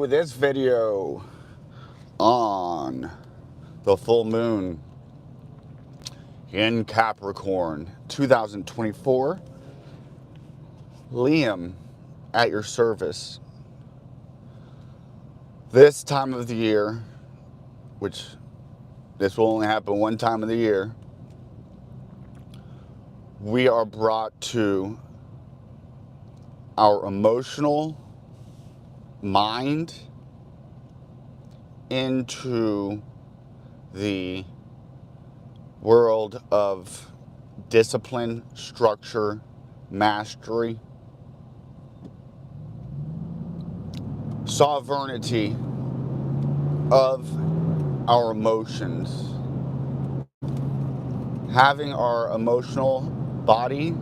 to this video on the full moon in Capricorn 2024. Liam, at your service. This time of the year, which this will only happen one time of the year, we are brought to our emotional mind into the world of discipline, structure, mastery, sovereignty of our emotions. Having our emotional body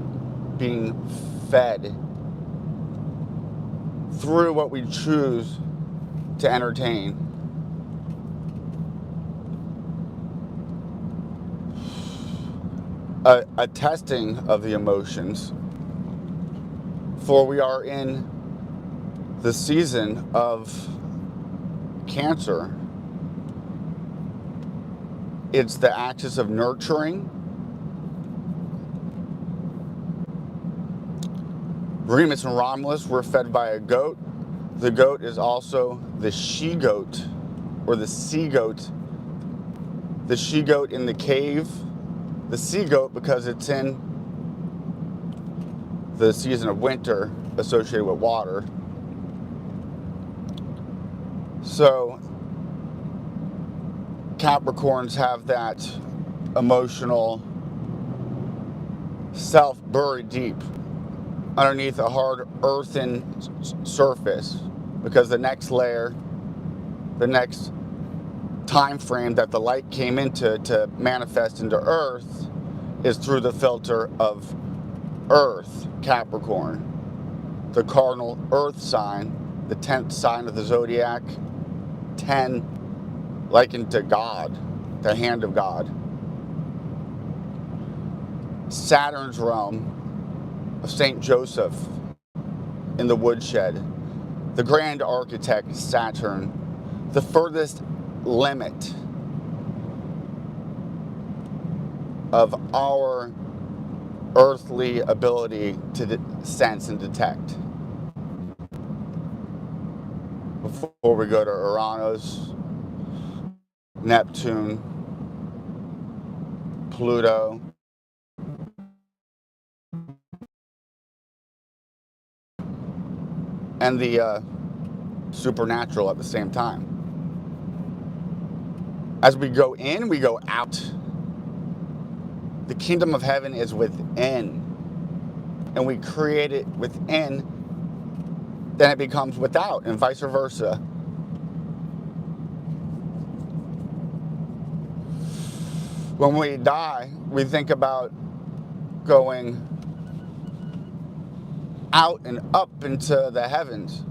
being fed through what we choose to entertain. A testing of the emotions, for we are in the season of Cancer. It's the axis of nurturing. Remus and Romulus were fed by a goat. The goat is also the she-goat, or the sea-goat. The she-goat in the cave. The sea-goat because it's in the season of winter associated with water. So Capricorns have that emotional self buried deep underneath a hard earthen surface, because the next layer, the next time frame that the light came into to manifest into Earth is through the filter of Earth, Capricorn, the cardinal Earth sign, the 10th sign of the zodiac, 10 likened to God, the hand of God. Saturn's realm of Saint Joseph in the woodshed, the grand architect Saturn, the furthest limit of our earthly ability to sense and detect. Before we go to Uranus, Neptune, Pluto, and the supernatural at the same time. As we go in, we go out. The kingdom of heaven is within, and we create it within, then it becomes without, and vice versa. When we die, we think about going out and up into the heavens,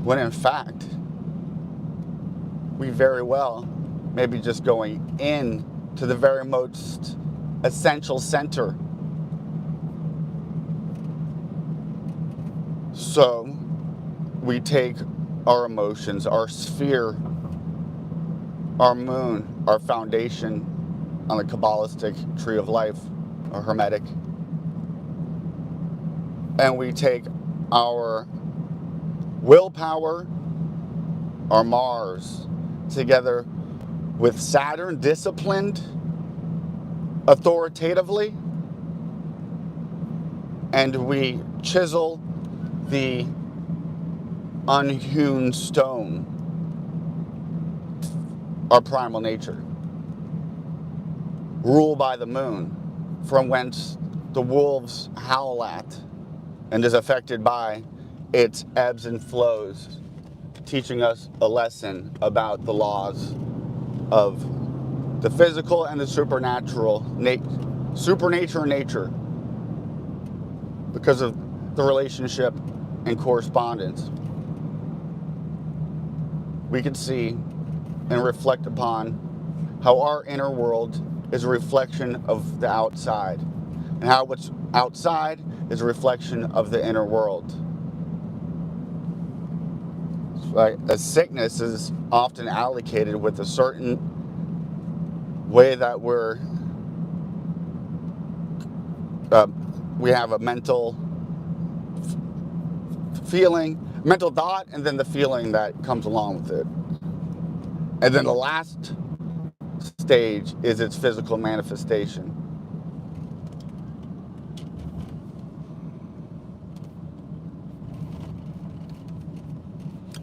when in fact, we very well may be just going in to the very most essential center. So we take our emotions, our sphere, our moon, our foundation on the Kabbalistic tree of life, or Hermetic, and we take our willpower, our Mars, together with Saturn, disciplined authoritatively, and we chisel the unhewn stone, our primal nature, ruled by the moon, from whence the wolves howl at, and is affected by its ebbs and flows, teaching us a lesson about the laws of the physical and the supernatural, supernature and nature, because of the relationship and correspondence. We can see and reflect upon how our inner world is a reflection of the outside, and how what's outside is a reflection of the inner world. Like a sickness is often allocated with a certain way that we have a mental feeling, mental thought, and then the feeling that comes along with it. And then the last stage is its physical manifestation.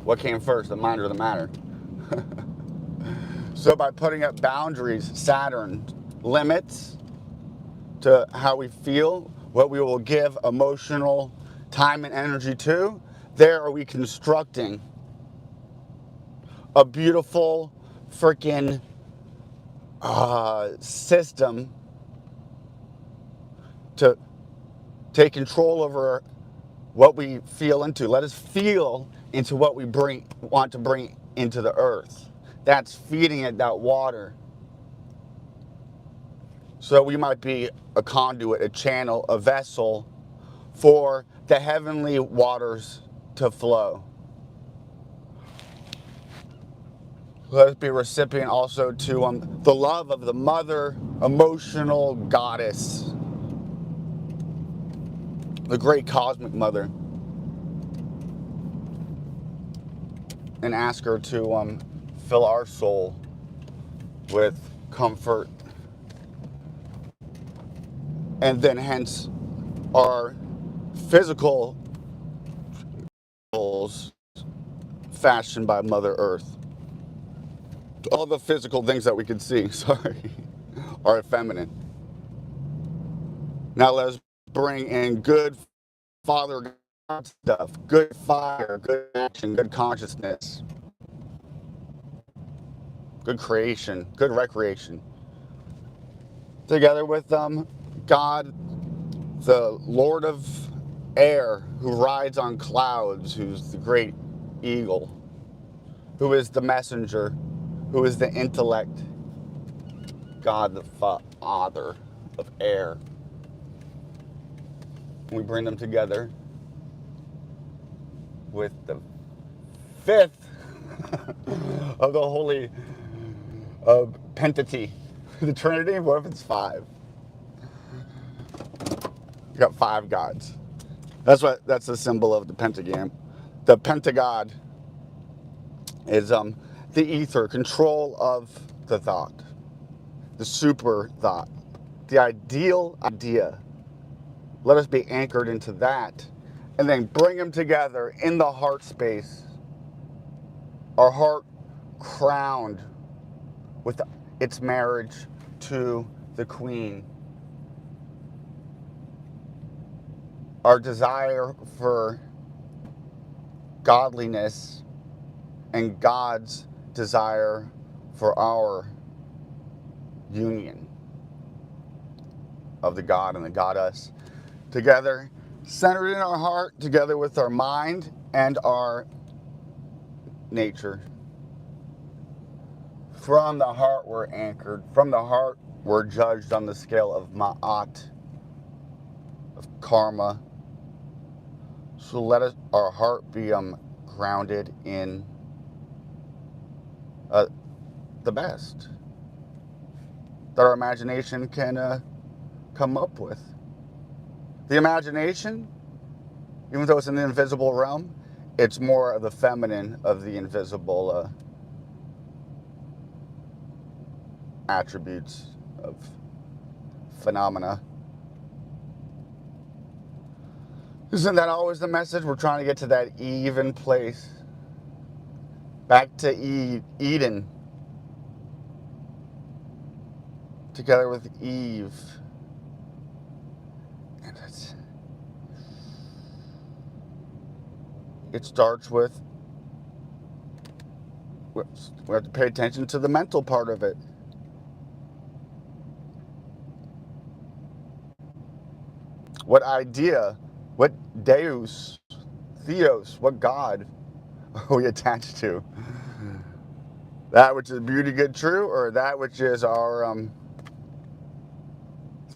What came first, the mind or the matter? So by putting up boundaries, Saturn limits to how we feel, what we will give emotional time and energy to, there are we constructing a beautiful freaking system to take control over what we feel into. Let us feel into what we want to bring into the earth. That's feeding it that water. So we might be a conduit, a channel, a vessel for the heavenly waters to flow. Let us be a recipient also to the love of the mother, emotional goddess, the great cosmic mother, and ask her to fill our soul with comfort, and then hence our physical goals fashioned by Mother Earth. All the physical things that we can see, are feminine. Now let's bring in good Father God stuff, good fire, good action, good consciousness, good creation, good recreation. Together with God, the Lord of Air, who rides on clouds, who's the great eagle, who is the messenger, who is the intellect, God the Father of air. We bring them together with the fifth of the holy Pentateuch, the Trinity. What if it's five? You got five gods. That's the symbol of the pentagram. The pentagod is the ether, control of the thought, the super thought, the ideal idea. Let us be anchored into that, and then bring them together in the heart space. Our heart crowned with its marriage to the Queen. Our desire for godliness and God's desire for our union of the God and the Goddess together, centered in our heart, together with our mind and our nature. From the heart we're anchored. From the heart we're judged on the scale of ma'at, of karma. So let our heart be grounded in the best that our imagination can come up with. The imagination, even though it's in the invisible realm, it's more of the feminine of the invisible attributes of phenomena. Isn't that always the message? We're trying to get to that even place. Back to Eden. Together with Eve. And it starts with, we have to pay attention to the mental part of it. What idea, what Deus, Theos, what God are we attached to? That which is beauty, good, true, or that which is our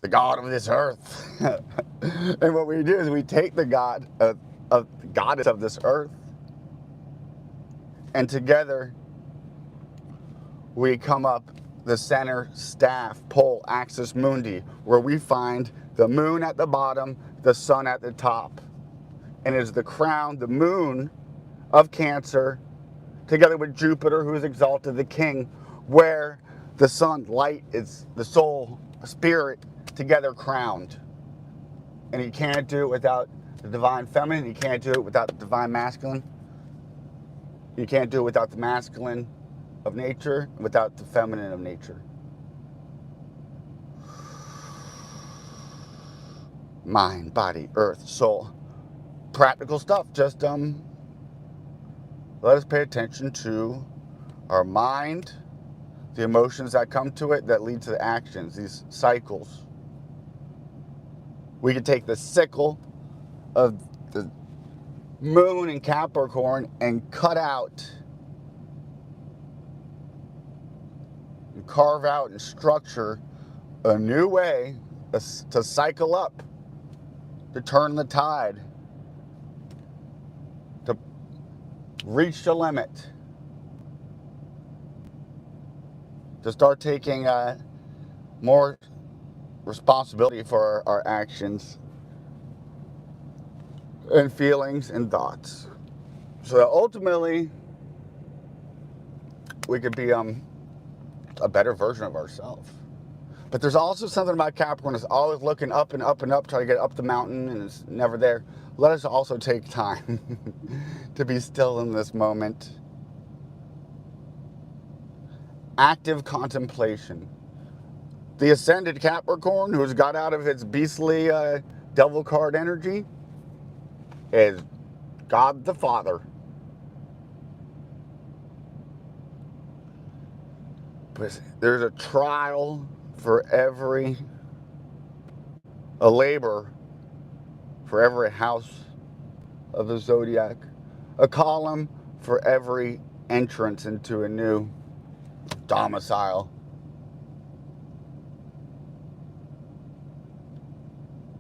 the God of this earth? And what we do is we take the God of the goddess of this earth, And together, we come up the center staff pole axis mundi, where we find the moon at the bottom, the sun at the top. And it is the crown, the moon of Cancer, together with Jupiter, who is exalted, the king, where the sun, light, is the soul, spirit, together crowned. And you can't do it without the divine feminine. You can't do it without the divine masculine. You can't do it without the masculine of nature, without the feminine of nature. Mind, body, earth, soul. Practical stuff. Just let us pay attention to our mind, the emotions that come to it that lead to the actions, these cycles. We could take the sickle of the moon in Capricorn and cut out and carve out and structure a new way to cycle up, to turn the tide, to reach the limit, to start taking more responsibility for our actions and feelings and thoughts, so that ultimately we could be a better version of ourselves. But there's also something about Capricorn that's always looking up and up and up, trying to get up the mountain, and it's never there. Let us also take time to be still in this moment. Active contemplation. The ascended Capricorn, who's got out of its beastly devil card energy, is God the Father. But there's a trial for a labor for every house of the zodiac, a column for every entrance into a new domicile,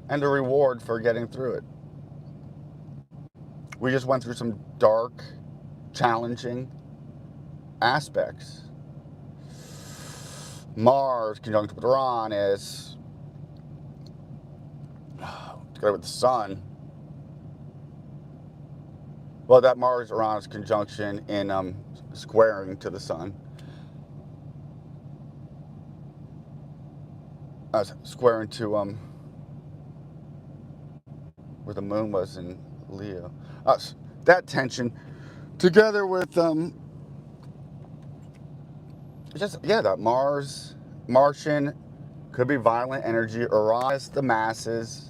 and a reward for getting through it. We just went through some dark, challenging aspects. Mars conjunct with Uranus, together with the Sun. Well, that Mars-Uranus conjunction in squaring to the Sun. Squaring to where the Moon was in Leo. That tension, together with that Martian, could be violent energy. Uranus, the masses.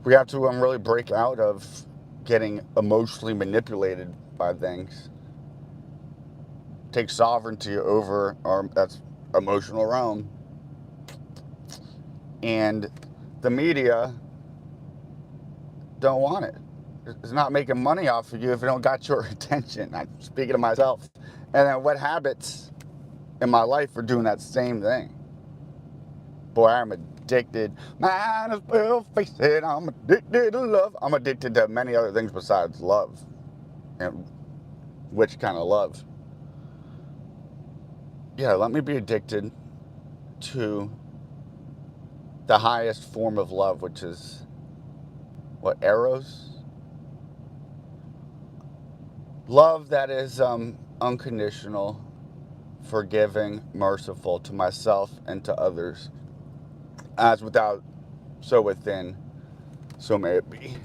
We have to really break out of getting emotionally manipulated by things. Take sovereignty over that's emotional realm. And the media don't want it. It's not making money off of you if it don't got your attention. I'm speaking to myself. And then what habits in my life are doing that same thing? Boy, I'm addicted. Might as well face it, I'm addicted to love. I'm addicted to many other things besides love. And which kind of love? Yeah, let me be addicted to the highest form of love, which is what, Eros? Love that is unconditional, forgiving, merciful to myself and to others. As without, so within, so may it be.